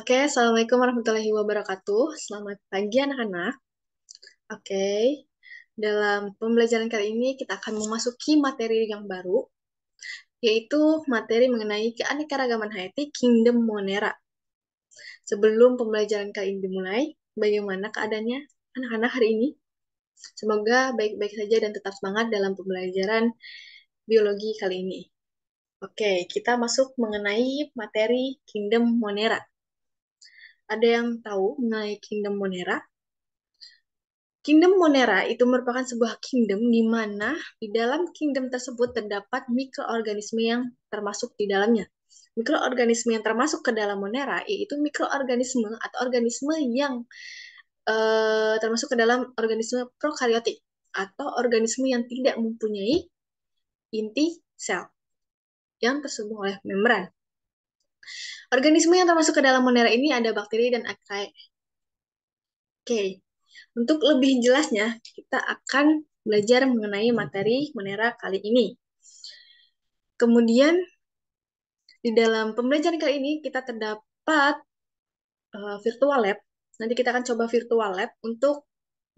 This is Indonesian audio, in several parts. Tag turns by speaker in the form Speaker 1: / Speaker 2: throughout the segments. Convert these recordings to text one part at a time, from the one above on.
Speaker 1: Oke, Assalamualaikum warahmatullahi wabarakatuh. Selamat pagi anak-anak. Oke, dalam pembelajaran kali ini kita akan memasuki materi yang baru, yaitu materi mengenai keanekaragaman hayati Kingdom Monera. Sebelum pembelajaran kali ini dimulai, bagaimana keadaannya anak-anak hari ini? Semoga baik-baik saja dan tetap semangat dalam pembelajaran biologi kali ini. Oke, kita masuk mengenai materi Kingdom Monera. Ada yang tahu mengenai Kingdom Monera? Kingdom Monera itu merupakan sebuah kingdom di mana di dalam kingdom tersebut terdapat mikroorganisme yang termasuk di dalamnya. Mikroorganisme yang termasuk ke dalam Monera yaitu mikroorganisme atau organisme yang termasuk ke dalam organisme prokariotik atau organisme yang tidak mempunyai inti sel yang tersambung oleh membran. Organisme yang termasuk ke dalam Monera ini ada bakteri dan archaea. Oke, untuk lebih jelasnya, kita akan belajar mengenai materi Monera kali ini. Kemudian, di dalam pembelajaran kali ini, kita terdapat virtual lab. Nanti kita akan coba virtual lab untuk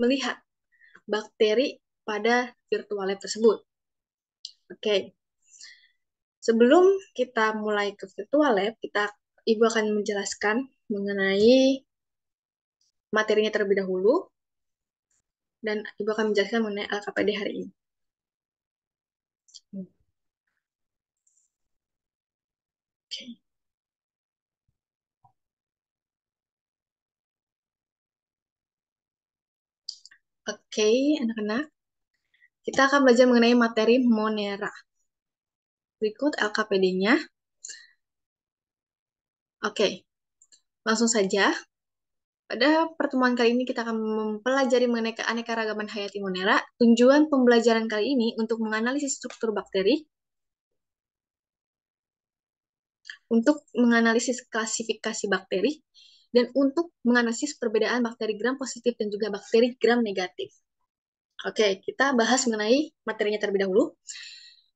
Speaker 1: melihat bakteri pada virtual lab tersebut. Oke, sebelum kita mulai ke virtual lab, Ibu akan menjelaskan mengenai materinya terlebih dahulu, dan Ibu akan menjelaskan mengenai LKPD hari ini. Oke. Oke, anak-anak. Kita akan belajar mengenai materi Monera. Berikut LKPD-nya. Oke, langsung saja. Pada pertemuan kali ini kita akan mempelajari mengenai keanekaragaman hayati Monera. Tujuan pembelajaran kali ini untuk menganalisis struktur bakteri, untuk menganalisis klasifikasi bakteri, dan untuk menganalisis perbedaan bakteri gram positif dan juga bakteri gram negatif. Oke, kita bahas mengenai materinya terlebih dahulu.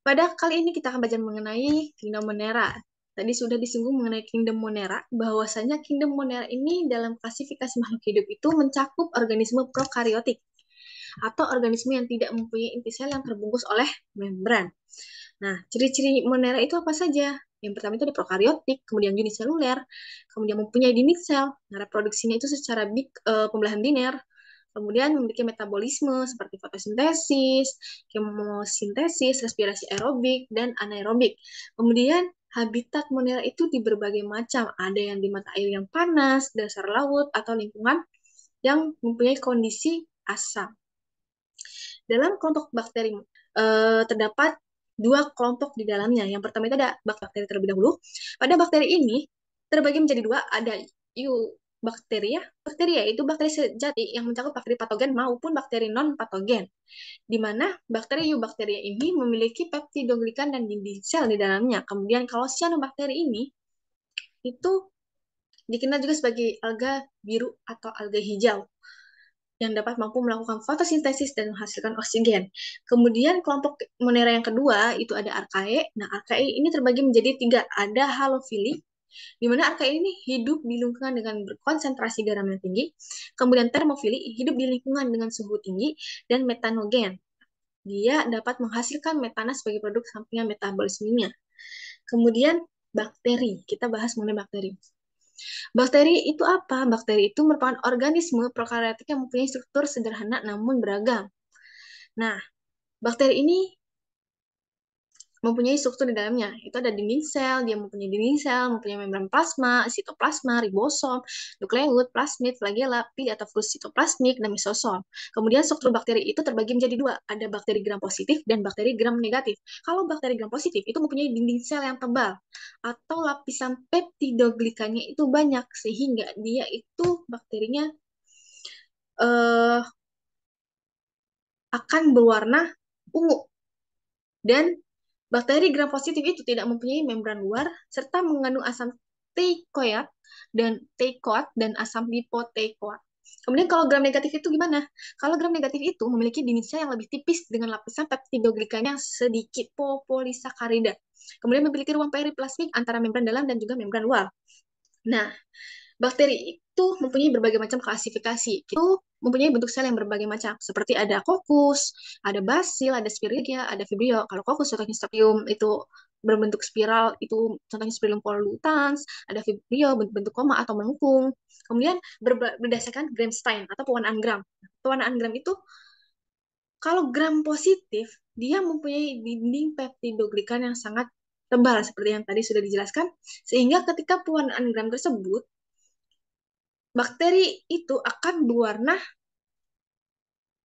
Speaker 1: Pada kali ini kita akan belajar mengenai Kingdom Monera. Tadi sudah disinggung mengenai Kingdom Monera, bahwasanya Kingdom Monera ini dalam klasifikasi makhluk hidup itu mencakup organisme prokariotik atau organisme yang tidak mempunyai inti sel yang terbungkus oleh membran. Nah, ciri-ciri Monera itu apa saja? Yang pertama itu ada prokariotik, kemudian uniseluler, kemudian mempunyai dinding sel. Nah, reproduksinya itu secara pembelahan biner, kemudian memiliki metabolisme seperti fotosintesis, kemosintesis, respirasi aerobik, dan anaerobik. Kemudian habitat Monera itu di berbagai macam. Ada yang di mata air yang panas, dasar laut, atau lingkungan yang mempunyai kondisi asam. Dalam kelompok bakteri terdapat dua kelompok di dalamnya. Yang pertama itu ada bakteri terlebih dahulu. Pada bakteri ini terbagi menjadi dua, ada eubacteria. Bakteria itu bakteri sejati yang mencakup bakteri patogen maupun bakteri non-patogen. Di mana bakteri eubacteria ini memiliki peptidoglikan dan dinding sel di dalamnya. Kemudian kalau cyanobacteria ini itu dikenal juga sebagai alga biru atau alga hijau yang dapat mampu melakukan fotosintesis dan menghasilkan oksigen. Kemudian kelompok Monera yang kedua itu ada archaea. Nah, archaea ini terbagi menjadi tiga. Ada halofili, di mana archaea ini hidup di lingkungan dengan berkonsentrasi garam yang tinggi. Kemudian termofili, hidup di lingkungan dengan suhu tinggi. Dan metanogen, dia dapat menghasilkan metana sebagai produk sampingan metabolismenya. Kemudian bakteri, kita bahas mengenai bakteri. Bakteri itu apa? Bakteri itu merupakan organisme prokaryotik yang mempunyai struktur sederhana namun beragam. Nah, bakteri ini mempunyai struktur di dalamnya. Itu ada dinding sel, dia mempunyai dinding sel, mempunyai membran plasma, sitoplasma, ribosom, nukleus, plasmid, flagella, pili atau flux sitoplasmik, dan mesosom. Kemudian struktur bakteri itu terbagi menjadi dua, ada bakteri gram positif dan bakteri gram negatif. Kalau bakteri gram positif itu mempunyai dinding sel yang tebal atau lapisan peptidoglikannya itu banyak sehingga dia itu bakterinya akan berwarna ungu. Dan bakteri gram positif itu tidak mempunyai membran luar serta mengandung asam teikoat dan asam lipoteikoat. Kemudian kalau gram negatif itu gimana? Kalau gram negatif itu memiliki dinding sel yang lebih tipis dengan lapisan peptidoglikan yang sedikit popolisakarida. Kemudian memiliki ruang periplasmik antara membran dalam dan juga membran luar. Nah, Bakteri itu mempunyai berbagai macam klasifikasi. Itu mempunyai bentuk sel yang berbagai macam, seperti ada kokus, ada basil, ada spiridia, ada vibrio. Kalau kokus contohnya Staphylococcus itu berbentuk spiral, itu contohnya Spirillum pollutans, ada vibrio bentuk koma atau melengkung. Kemudian berdasarkan Gram-Stein atau pewarnaan gram. Pewarnaan gram itu kalau gram positif, dia mempunyai dinding peptidoglikan yang sangat tebal seperti yang tadi sudah dijelaskan, sehingga ketika pewarnaan gram tersebut, bakteri itu akan berwarna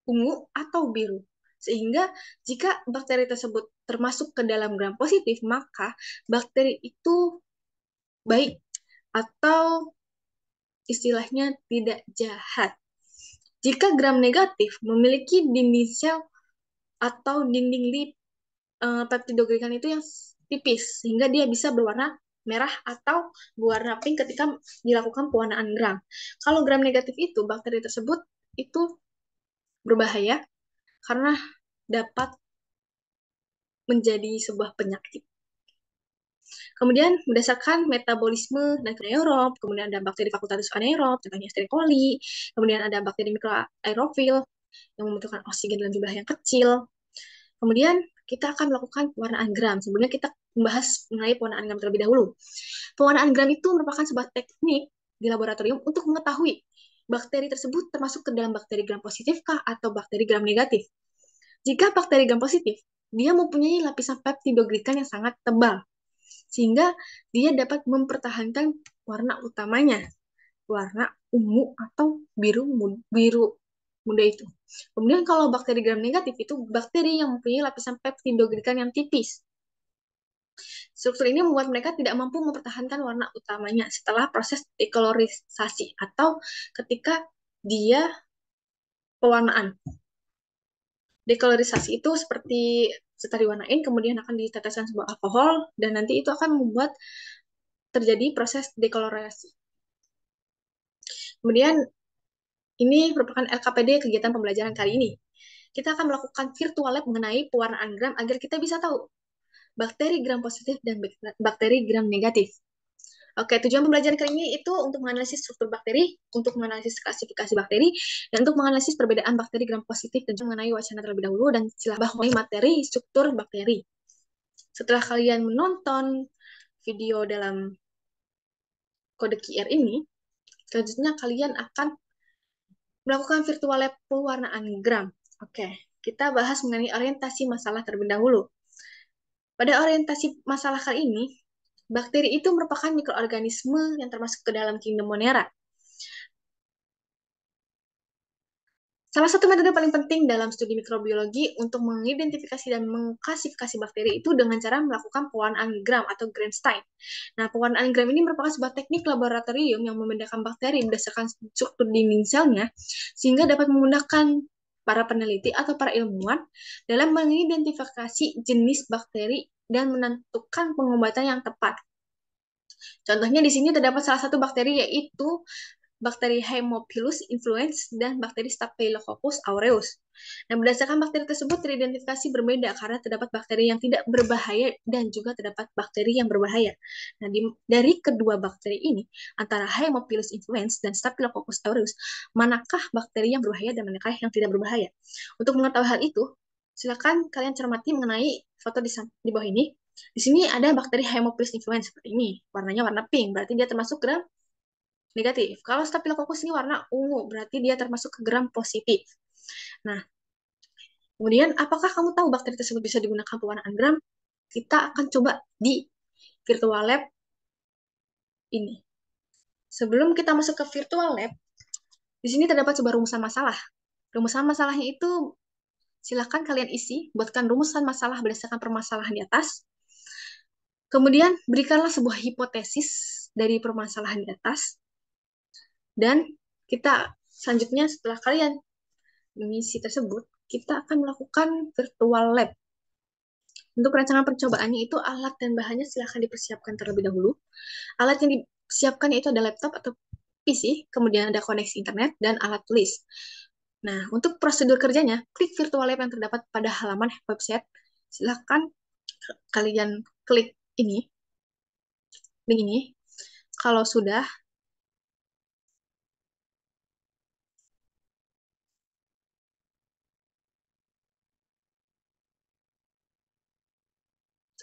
Speaker 1: ungu atau biru. Sehingga jika bakteri tersebut termasuk ke dalam gram positif, maka bakteri itu baik atau istilahnya tidak jahat. Jika gram negatif memiliki dinding sel atau dinding lip peptidoglikan itu yang tipis, sehingga dia bisa berwarna merah atau berwarna pink ketika dilakukan pewarnaan gram. Kalau gram negatif itu, bakteri tersebut itu berbahaya karena dapat menjadi sebuah penyakit. Kemudian berdasarkan metabolisme dan anaerob, kemudian ada bakteri fakultatif anaerob, contohnya Escherichia coli, kemudian ada bakteri mikroaerofil yang membutuhkan oksigen dalam jumlah yang kecil. Kemudian kita akan melakukan pewarnaan gram. Sebelumnya kita membahas mengenai pewarnaan gram terlebih dahulu. Pewarnaan gram itu merupakan sebuah teknik di laboratorium untuk mengetahui bakteri tersebut termasuk ke dalam bakteri gram positif kah atau bakteri gram negatif. Jika bakteri gram positif, dia mempunyai lapisan peptidoglikan yang sangat tebal, sehingga dia dapat mempertahankan warna utamanya, warna ungu atau biru muda itu. Kemudian kalau bakteri gram negatif itu bakteri yang mempunyai lapisan peptidoglikan yang tipis. Struktur ini membuat mereka tidak mampu mempertahankan warna utamanya setelah proses dekolorisasi atau ketika dia pewarnaan. Dekolorisasi itu seperti setelah diwarnain kemudian akan diteteskan sebuah alkohol dan nanti itu akan membuat terjadi proses dekolorisasi. Kemudian ini merupakan LKPD kegiatan pembelajaran kali ini. Kita akan melakukan virtual lab mengenai pewarnaan gram agar kita bisa tahu bakteri gram positif dan bakteri gram negatif. Oke, tujuan pembelajaran kali ini itu untuk menganalisis struktur bakteri, untuk menganalisis klasifikasi bakteri, dan untuk menganalisis perbedaan bakteri gram positif dan mengenai wacana terlebih dahulu dan istilah bahwa materi struktur bakteri. Setelah kalian menonton video dalam kode QR ini, selanjutnya kalian akan melakukan virtual lab pewarnaan gram. Oke, kita bahas mengenai orientasi masalah terlebih dahulu. Pada orientasi masalah kali ini, bakteri itu merupakan mikroorganisme yang termasuk ke dalam kingdom Monera. Salah satu metode paling penting dalam studi mikrobiologi untuk mengidentifikasi dan mengklasifikasi bakteri itu dengan cara melakukan pewarnaan gram atau Gram-Stein. Nah, pewarnaan gram ini merupakan sebuah teknik laboratorium yang membedakan bakteri berdasarkan struktur dinding selnya, sehingga dapat memudahkan para peneliti atau para ilmuwan dalam mengidentifikasi jenis bakteri dan menentukan pengobatan yang tepat. Contohnya di sini terdapat salah satu bakteri yaitu bakteri Haemophilus influenzae dan bakteri Staphylococcus aureus. Nah, berdasarkan bakteri tersebut teridentifikasi berbeda karena terdapat bakteri yang tidak berbahaya dan juga terdapat bakteri yang berbahaya. Nah, dari kedua bakteri ini, antara Haemophilus influenzae dan Staphylococcus aureus, manakah bakteri yang berbahaya dan manakah yang tidak berbahaya? Untuk mengetahui hal itu, silakan kalian cermati mengenai foto di bawah ini. Di sini ada bakteri Haemophilus influenzae seperti ini, warnanya warna pink, berarti dia termasuk gram negatif. Kalau Staphylococcus ini warna ungu, berarti dia termasuk ke gram positif. Nah, kemudian apakah kamu tahu bakteri tersebut bisa digunakan pewarnaan gram? Kita akan coba di virtual lab ini. Sebelum kita masuk ke virtual lab, di sini terdapat sebuah rumusan masalah. Rumusan masalahnya itu silahkan kalian isi, buatkan rumusan masalah berdasarkan permasalahan di atas. Kemudian berikanlah sebuah hipotesis dari permasalahan di atas. Dan kita selanjutnya setelah kalian mengisi tersebut, kita akan melakukan virtual lab. Untuk rancangan percobaannya itu alat dan bahannya silahkan dipersiapkan terlebih dahulu. Alat yang disiapkan itu ada laptop atau PC, kemudian ada koneksi internet, dan alat tulis. Nah, untuk prosedur kerjanya, klik virtual lab yang terdapat pada halaman website. Silahkan kalian klik ini, link ini. Kalau sudah,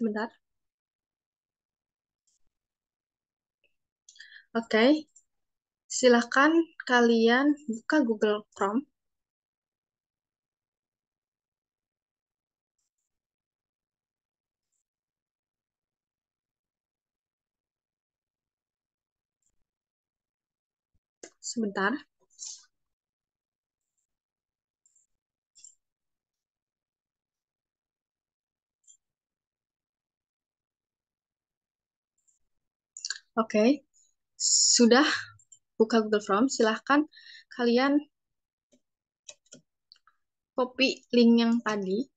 Speaker 1: Sebentar. Oke, silakan kalian buka Google Chrome. Sebentar. Oke, sudah buka Google Chrome, silahkan kalian copy link yang tadi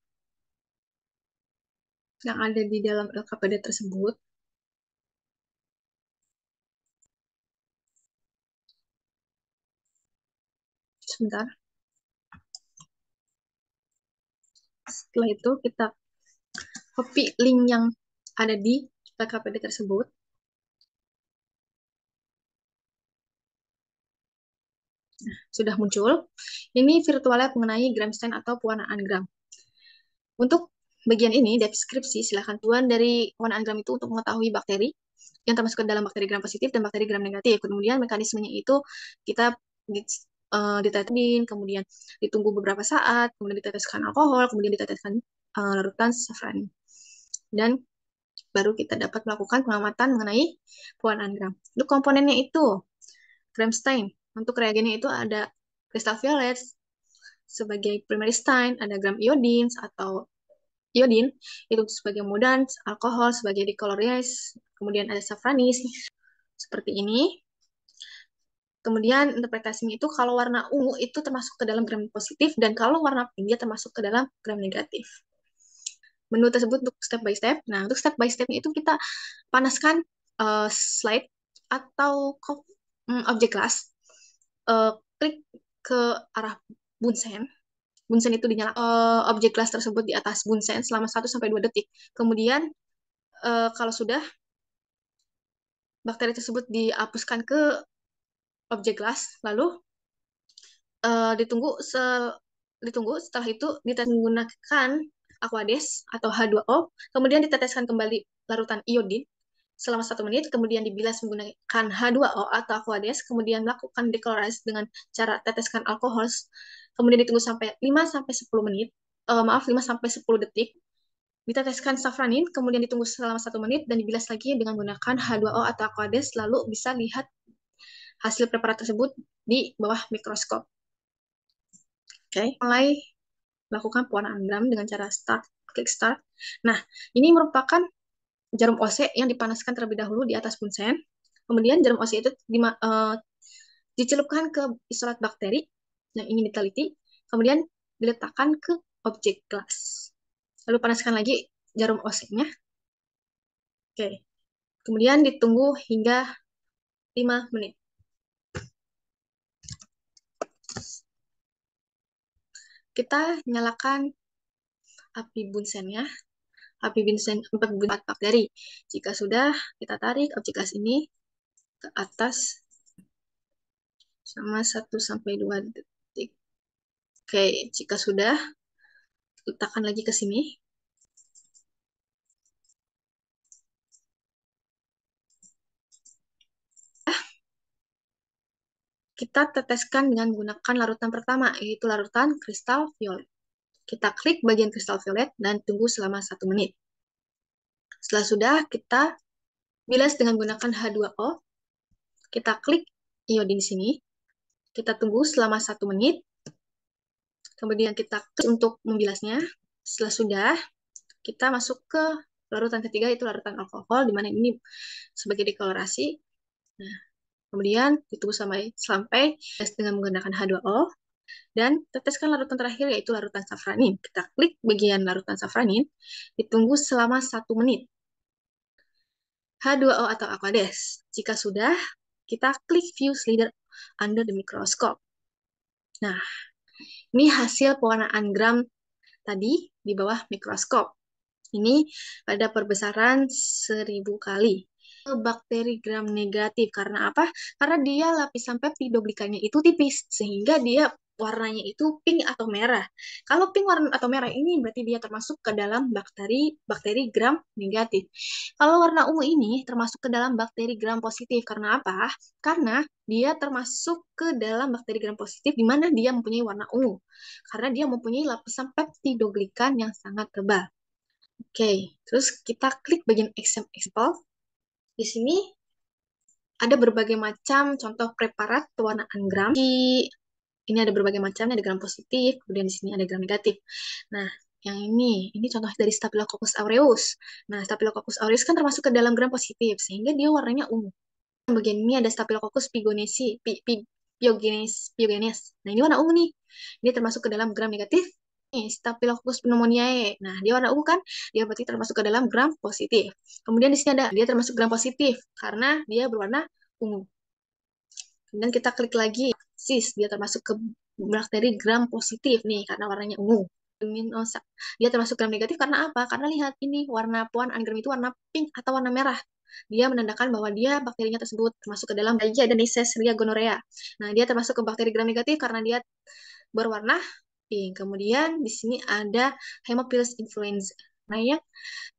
Speaker 1: yang ada di dalam LKPD tersebut. Sebentar. Setelah itu kita copy link yang ada di LKPD tersebut. Sudah muncul. Ini virtual lab mengenai gram stain atau pewarnaan gram. Untuk bagian ini, deskripsi, silahkan tuan dari pewarnaan gram itu untuk mengetahui bakteri yang termasuk ke dalam bakteri gram positif dan bakteri gram negatif. Kemudian mekanismenya itu kita diteteskan, kemudian ditunggu beberapa saat, kemudian diteteskan alkohol, kemudian diteteskan larutan safran. Dan baru kita dapat melakukan pengamatan mengenai pewarnaan gram. Untuk komponennya itu, gram stain. Untuk reagennya itu ada kristal violet sebagai primary stain, ada gram iodine atau iodin itu sebagai modans, alkohol sebagai decolorize, kemudian ada safranis seperti ini. Kemudian interpretasinya itu kalau warna ungu itu termasuk ke dalam gram positif dan kalau warna pink dia termasuk ke dalam gram negatif. Menu tersebut untuk step by step. Nah, untuk step by stepnya itu kita panaskan slide atau objek kelas, klik ke arah bunsen. Bunsen itu dinyalakan objek kelas tersebut di atas bunsen selama 1-2 detik. Kemudian kalau sudah bakteri tersebut dihapuskan ke objek kelas, lalu ditunggu setelah itu menggunakan Aquades atau H2O, kemudian diteteskan kembali larutan iodin selama 1 menit, kemudian dibilas menggunakan H2O atau Aquades, kemudian melakukan decolorize dengan cara teteskan alkohol, kemudian ditunggu sampai 5-10 menit, 5-10 detik, diteteskan safranin, kemudian ditunggu selama 1 menit, dan dibilas lagi dengan menggunakan H2O atau Aquades, lalu bisa lihat hasil preparat tersebut di bawah mikroskop. Oke, mulai lakukan pewarnaan gram dengan cara klik start. Nah, ini merupakan jarum OC yang dipanaskan terlebih dahulu di atas bunsen. Kemudian jarum OC itu dicelupkan ke isolat bakteri yang ingin diteliti. Kemudian diletakkan ke objek kelas. Lalu panaskan lagi jarum OC-nya. Oke. Kemudian ditunggu hingga 5 menit. Kita nyalakan api bunsennya. Api bunsen 4 bakteri. Jika sudah, kita tarik objek gas ini ke atas sama 1-2 detik. Oke, jika sudah, letakkan lagi ke sini. Kita teteskan dengan menggunakan larutan pertama, yaitu larutan kristal violet. Kita klik bagian kristal violet dan tunggu selama 1 menit. Setelah sudah, kita bilas dengan menggunakan H2O. Kita klik iodin di sini. Kita tunggu selama 1 menit. Kemudian kita klik untuk membilasnya. Setelah sudah, kita masuk ke larutan ketiga, yaitu larutan alkohol, di mana ini sebagai dekolorasi. Nah, kemudian ditunggu sampai dengan menggunakan H2O. Dan teteskan larutan terakhir, yaitu larutan safranin. Kita klik bagian larutan safranin, ditunggu selama 1 menit. H2O atau Aquades. Jika sudah, kita klik view slider under the microscope. Nah, ini hasil pewarnaan gram tadi di bawah mikroskop. Ini pada perbesaran 1000 kali. Bakteri gram negatif. Karena apa? Karena dia lapisan peptidoglikanya itu tipis, sehingga dia warnanya itu pink atau merah. Kalau pink warna atau merah ini berarti dia termasuk ke dalam bakteri gram negatif. Kalau warna ungu ini termasuk ke dalam bakteri gram positif. Karena apa? Karena dia termasuk ke dalam bakteri gram positif di mana dia mempunyai warna ungu. Karena dia mempunyai lapisan peptidoglikan yang sangat tebal. Oke, terus kita klik bagian example. Di sini ada berbagai macam contoh preparat pewarnaan gram. Ini ada berbagai macam, ada gram positif, kemudian di sini ada gram negatif. Nah, yang ini contoh dari Staphylococcus aureus. Nah, Staphylococcus aureus kan termasuk ke dalam gram positif, sehingga dia warnanya ungu. Bagian ini ada Staphylococcus pyogenes. Nah, ini warna ungu nih. Ini termasuk ke dalam gram negatif. Nih, Staphylococcus pneumoniae. Nah, dia warna ungu kan? Dia berarti termasuk ke dalam gram positif. Kemudian di sini ada, dia termasuk gram positif karena dia berwarna ungu. Kemudian kita klik lagi, dia termasuk ke bakteri gram positif nih karena warnanya ungu. Dia termasuk gram negatif karena apa? Karena lihat ini warna pewarnaan gram itu warna pink atau warna merah. Dia menandakan bahwa dia bakterinya tersebut termasuk ke dalam aja ada Neisseria gonorrhea. Nah, dia termasuk ke bakteri gram negatif karena dia berwarna pink. Kemudian di sini ada Haemophilus influenza. Nah, yang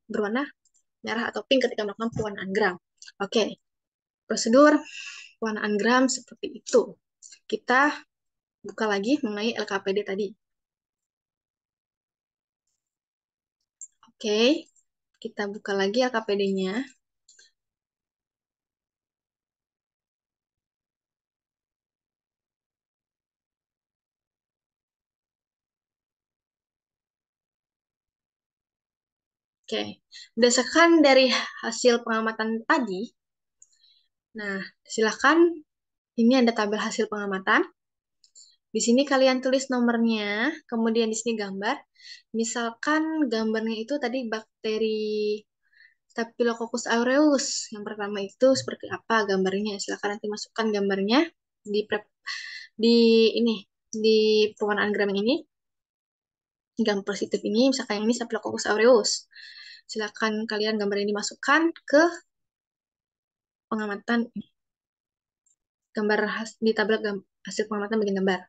Speaker 1: berwarna merah atau pink ketika melakukan pewarnaan gram. Oke. Prosedur pewarnaan gram seperti itu. Kita buka lagi mengenai LKPD tadi. Oke, kita buka lagi LKPD-nya. Oke, berdasarkan dari hasil pengamatan tadi, nah silakan ini ada tabel hasil pengamatan. Di sini kalian tulis nomornya, kemudian di sini gambar. Misalkan gambarnya itu tadi bakteri Staphylococcus aureus. Yang pertama itu seperti apa gambarnya? Silakan nanti masukkan gambarnya di di ini di pewarnaan gram ini. Gram positif ini, misalkan yang ini Staphylococcus aureus. Silakan kalian gambar ini masukkan ke pengamatan gambar di tabel hasil pengamatan bagian gambar.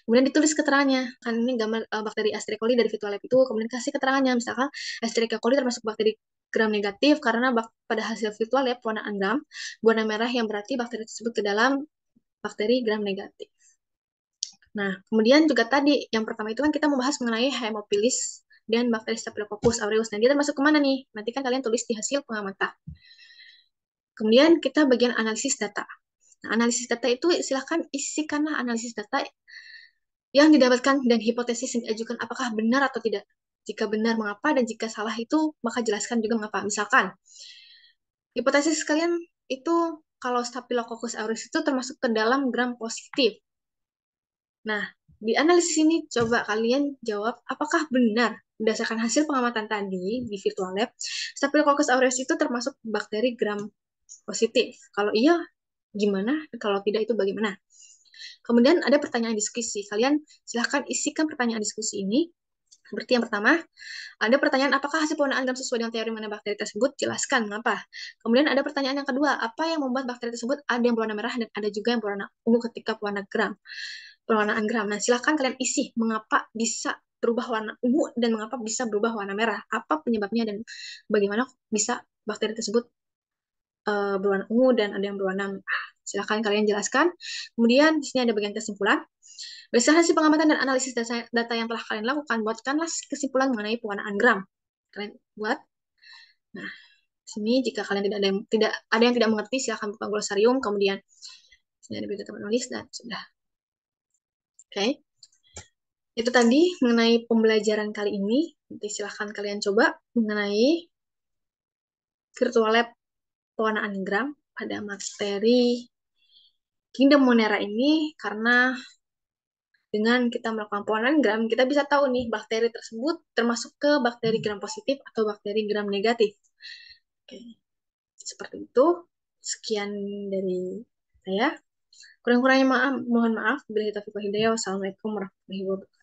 Speaker 1: Kemudian ditulis keterangannya. Kan ini gambar bakteri Escherichia coli dari virtual lab itu, kemudian kasih keterangannya. Misalkan Escherichia coli termasuk bakteri gram negatif karena pada hasil virtual lab pewarnaan gram berwarna merah yang berarti bakteri tersebut ke dalam bakteri gram negatif. Nah, kemudian juga tadi yang pertama itu kan kita membahas mengenai Haemophilus dan bakteri Staphylococcus aureus. Nah, dia termasuk kemana nih? Nanti kan kalian tulis di hasil pengamatan. Kemudian kita bagian analisis data. Nah, analisis data itu silahkan isikanlah analisis data yang didapatkan dan hipotesis yang diajukan apakah benar atau tidak. Jika benar, mengapa, dan jika salah itu, maka jelaskan juga mengapa. Misalkan, hipotesis kalian itu kalau Staphylococcus aureus itu termasuk ke dalam gram positif. Nah, di analisis ini coba kalian jawab apakah benar berdasarkan hasil pengamatan tadi di virtual lab, Staphylococcus aureus itu termasuk bakteri gram positif. Kalau iya, gimana? Kalau tidak, itu bagaimana? Kemudian ada pertanyaan diskusi. Kalian silahkan isikan pertanyaan diskusi ini. Seperti yang pertama, ada pertanyaan apakah hasil pewarnaan gram sesuai dengan teori mengenai bakteri tersebut? Jelaskan mengapa. Kemudian ada pertanyaan yang kedua, apa yang membuat bakteri tersebut ada yang berwarna merah dan ada juga yang berwarna ungu ketika pewarnaan gram. Nah, silahkan kalian isi mengapa bisa berubah warna ungu dan mengapa bisa berubah warna merah. Apa penyebabnya dan bagaimana bisa bakteri tersebut berwarna ungu dan ada yang berwarna merah. Silahkan kalian jelaskan. Kemudian di sini ada bagian kesimpulan. Berdasarkan hasil pengamatan dan analisis data yang telah kalian lakukan, buatkanlah kesimpulan mengenai pewarnaan gram. Kalian buat. Nah, sini jika kalian tidak ada yang tidak mengerti, silahkan buka glosarium. Kemudian sini ada berita teman nulis dan sudah. Oke. Itu tadi mengenai pembelajaran kali ini. Nanti silahkan kalian coba mengenai virtual lab pewarnaan gram pada materi Kingdom Monera ini karena dengan kita melakukan pewarnaan gram, kita bisa tahu nih bakteri tersebut termasuk ke bakteri gram positif atau bakteri gram negatif. Oke, seperti itu. Sekian dari saya. Kurang-kurangnya mohon maaf. Bila kita hidayah. Wassalamualaikum warahmatullahi wabarakatuh.